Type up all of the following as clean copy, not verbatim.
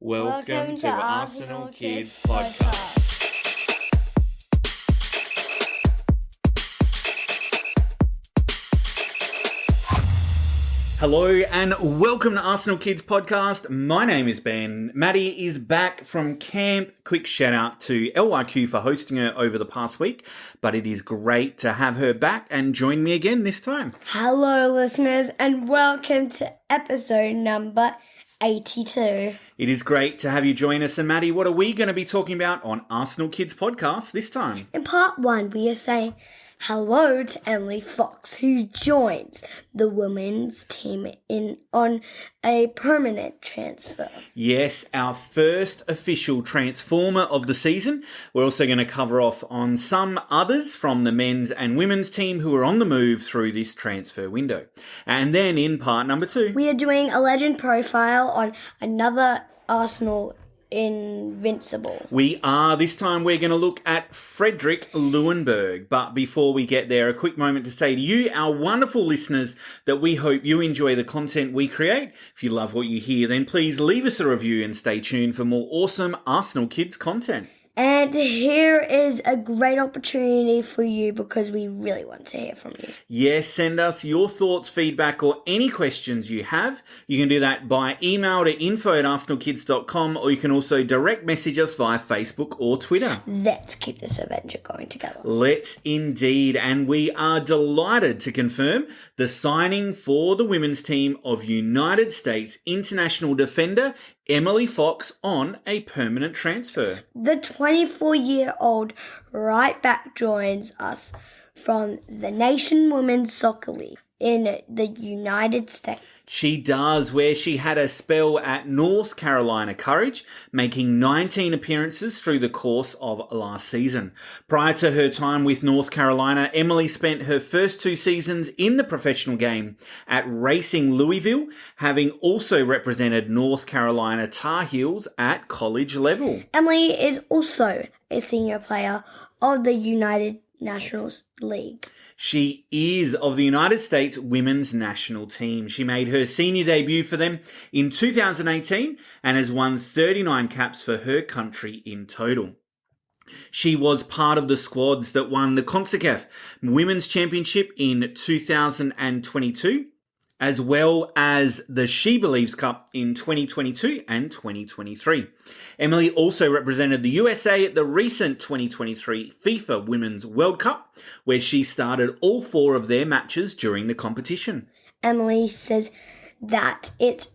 Welcome to Arsenal Kids Podcast. Hello and welcome to Arsenal Kids Podcast. My name is Ben. Madi is back from camp. Quick shout out to LYQ for hosting her over the past week, but it is great to have her back and join me again this time. Hello listeners and welcome to episode number 82. It is great to have you join us. And Madi, what are we going to be talking about on Arsenal Kids Podcast this time? In part 1 we are saying hello to Emily Fox, who joins the women's team on a permanent transfer. Yes, our first official transformer of the season. We're also going to cover off on some others from the men's and women's team who are on the move through this transfer window. And then in part number 2, we are doing a legend profile on another Arsenal Invincible. We are. This time we're going to look at Fredrick Ljungberg. But before we get there, a quick moment to say to you, our wonderful listeners, that we hope you enjoy the content we create. If you love what you hear, then please leave us a review and stay tuned for more awesome Arsenal Kids content. And here is a great opportunity for you because we really want to hear from you. Yes, send us your thoughts, feedback, or any questions you have. You can do that by email to info@arsenalkids.com, or you can also direct message us via Facebook or Twitter. Let's keep this adventure going together. Let's indeed. And we are delighted to confirm the signing for the women's team of United States international defender Emily Fox on a permanent transfer. The 24-year-old right back joins us from the Nation Women's Soccer League in the United States. She does, where she had a spell at North Carolina Courage, making 19 appearances through the course of last season. Prior to her time with North Carolina, Emily spent her first 2 seasons in the professional game at Racing Louisville, having also represented North Carolina Tar Heels at college level. Emily is also a senior player of the United Nationals League. She is of the United States women's national team. She made her senior debut for them in 2018 and has won 39 caps for her country in total. She was part of the squads that won the CONCACAF Women's Championship in 2022, as well as the She Believes Cup in 2022 and 2023. Emily also represented the USA at the recent 2023 FIFA Women's World Cup, where she started all 4 of their matches during the competition. Emily says that it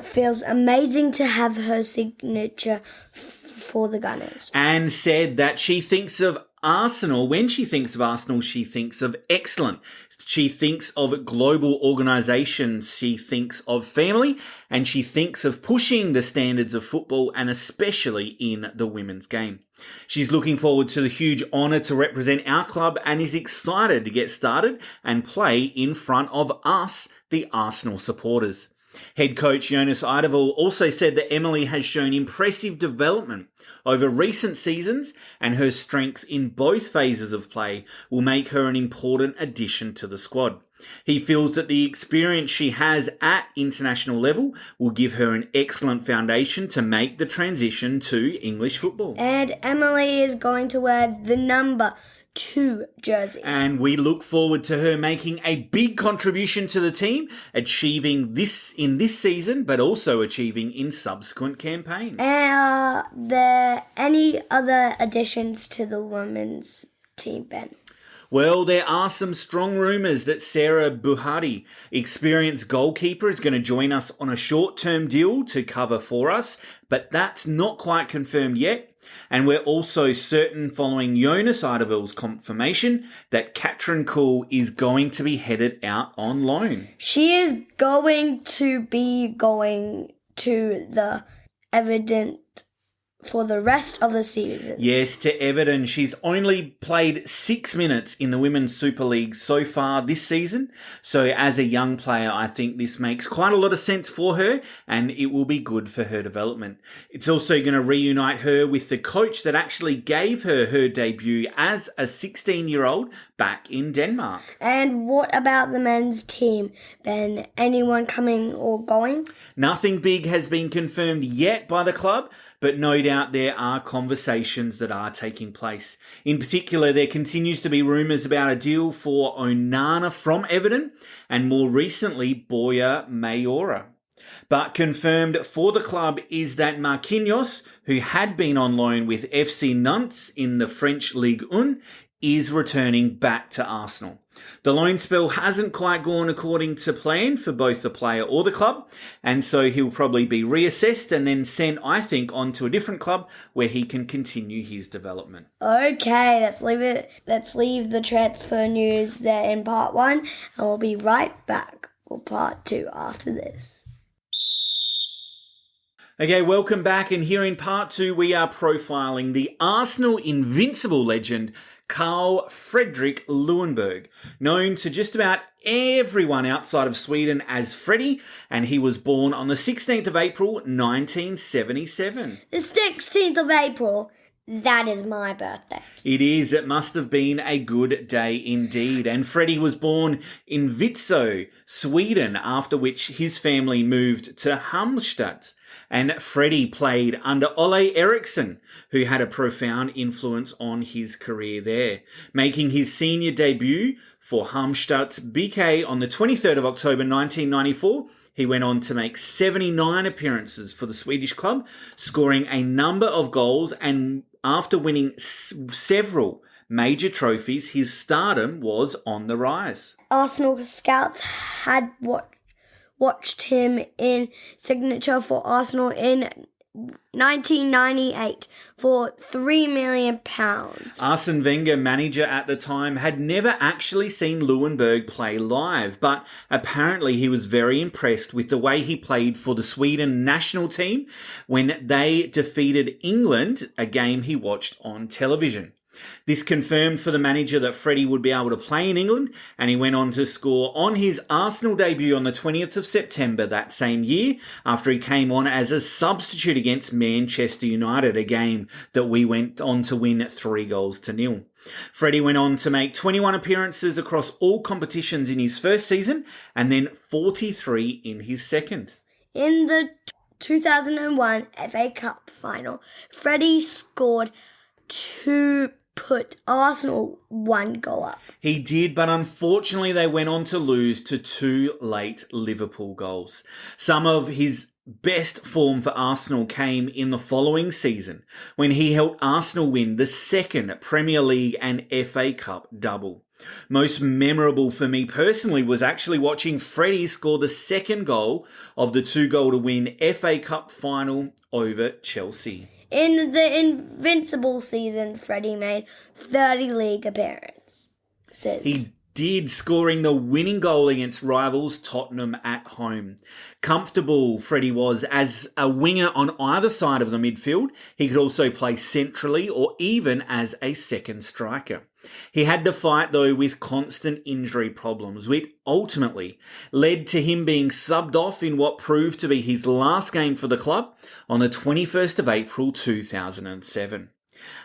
feels amazing to have her signature for the Gunners. And said that she thinks of Arsenal, when she thinks of Arsenal, she thinks of excellent. She thinks of global organisations, she thinks of family, and she thinks of pushing the standards of football, and especially in the women's game. She's looking forward to the huge honour to represent our club and is excited to get started and play in front of us, the Arsenal supporters. Head coach Jonas Eidevall also said that Emily has shown impressive development over recent seasons, and her strength in both phases of play will make her an important addition to the squad. He feels that the experience she has at international level will give her an excellent foundation to make the transition to English football. And Emily is going to wear the number 2 jersey. And we look forward to her making a big contribution to the team, achieving this in this season, but also achieving in subsequent campaigns. Are there any other additions to the women's team, Ben? Well, there are some strong rumours that Sarah Buhati, experienced goalkeeper, is going to join us on a short-term deal to cover for us, but that's not quite confirmed yet. And we're also certain, following Jonas Eidevall's confirmation, that Katrin Kuhl is going to be headed out on loan. She is going to be going to the Evident for the rest of the season. Yes, to Everton. She's only played 6 minutes in the Women's Super League so far this season. So as a young player, I think this makes quite a lot of sense for her and it will be good for her development. It's also going to reunite her with the coach that actually gave her debut as a 16-year-old back in Denmark. And what about the men's team, Ben? Anyone coming or going? Nothing big has been confirmed yet by the club, but no doubt there are conversations that are taking place. In particular, there continues to be rumours about a deal for Onana from Everton and more recently Boya Mayora. But confirmed for the club is that Marquinhos, who had been on loan with FC Nantes in the French Ligue 1, is returning back to Arsenal. The loan spell hasn't quite gone according to plan for both the player or the club, and so he'll probably be reassessed and then sent, I think, on to a different club where he can continue his development. Okay, let's leave the transfer news there in part 1, and we'll be right back for part 2 after this. Okay, welcome back, and here in part 2 we are profiling the Arsenal Invincible legend Karl Fredrick Ljungberg, known to just about everyone outside of Sweden as Freddie, and he was born on the 16th of April 1977. The 16th of April, that is my birthday. It is. It must have been a good day indeed. And Freddie was born in Vittsö, Sweden, after which his family moved to Halmstad. And Freddie played under Ole Eriksson, who had a profound influence on his career there, making his senior debut for Halmstad BK on the 23rd of October 1994. He went on to make 79 appearances for the Swedish club, scoring a number of goals, and after winning several major trophies, his stardom was on the rise. Arsenal scouts had watched him in signature for Arsenal in 1998 for £3 million. Arsene Wenger, manager at the time, had never actually seen Ljungberg play live, but apparently he was very impressed with the way he played for the Sweden national team when they defeated England, a game he watched on television. This confirmed for the manager that Freddie would be able to play in England, and he went on to score on his Arsenal debut on the 20th of September that same year, after he came on as a substitute against Manchester United, a game that we went on to win 3-0. Freddie went on to make 21 appearances across all competitions in his first season, and then 43 in his second. In the 2001 FA Cup final, Freddie scored 2 put Arsenal 1 goal up. He did, but unfortunately they went on to lose to 2 late Liverpool goals. Some of his best form for Arsenal came in the following season, when he helped Arsenal win the second Premier League and FA Cup double. Most memorable for me personally was actually watching Freddie score the second goal of the 2-goal to win FA Cup final over Chelsea. In the Invincible season, Freddie made 30 league appearances. He did, scoring the winning goal against rivals Tottenham at home. Comfortable Freddie was as a winger on either side of the midfield. He could also play centrally or even as a second striker. He had to fight, though, with constant injury problems, which ultimately led to him being subbed off in what proved to be his last game for the club on the 21st of April 2007.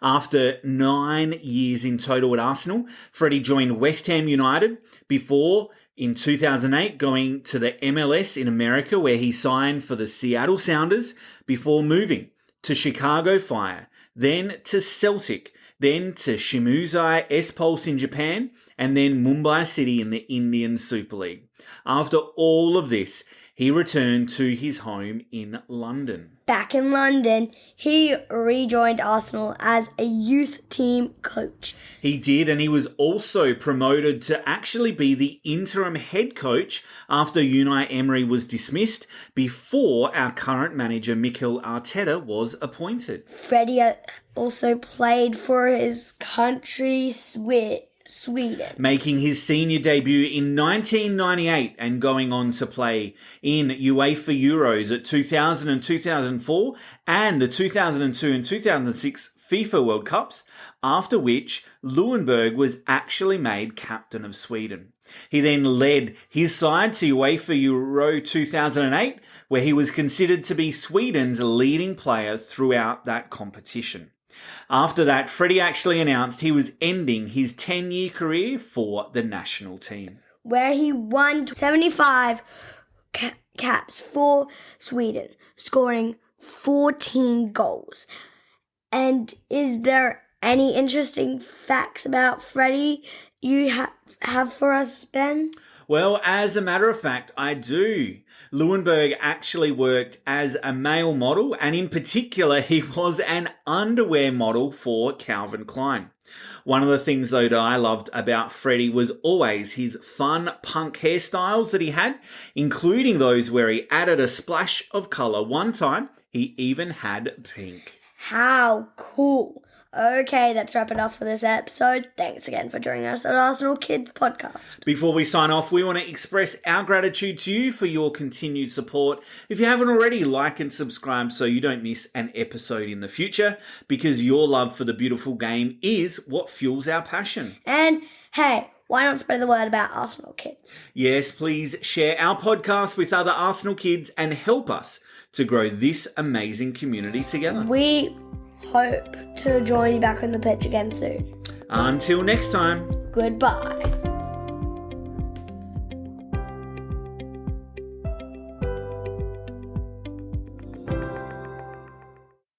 After 9 years in total at Arsenal, Freddie joined West Ham United before, in 2008, going to the MLS in America, where he signed for the Seattle Sounders before moving to Chicago Fire, then to Celtic, then to Shimizu S-Pulse in Japan, and then Mumbai City in the Indian Super League. After all of this, he returned to his home in London. Back in London, he rejoined Arsenal as a youth team coach. He did, and he was also promoted to actually be the interim head coach after Unai Emery was dismissed, before our current manager Mikel Arteta was appointed. Freddie also played for his country, Sweden. Making his senior debut in 1998 and going on to play in UEFA Euros at 2000 and 2004 and the 2002 and 2006 FIFA World Cups, after which Ljungberg was actually made captain of Sweden. He then led his side to UEFA Euro 2008, where he was considered to be Sweden's leading player throughout that competition. After that, Freddie actually announced he was ending his 10-year career for the national team, where he won 75 caps for Sweden, scoring 14 goals. And is there any interesting facts about Freddie you have for us, Ben? Well, as a matter of fact, I do. Ljungberg actually worked as a male model, and in particular, he was an underwear model for Calvin Klein. One of the things, though, that I loved about Freddie was always his fun punk hairstyles that he had, including those where he added a splash of colour. One time, he even had pink. How cool. Okay, let's wrap it up for this episode. Thanks again for joining us at Arsenal Kids Podcast. Before we sign off, we want to express our gratitude to you for your continued support. If you haven't already, like and subscribe so you don't miss an episode in the future, because your love for the beautiful game is what fuels our passion. And hey, why not spread the word about Arsenal Kids? Yes, please share our podcast with other Arsenal kids and help us to grow this amazing community together. We hope to join you back on the pitch again soon. Until next time. Goodbye.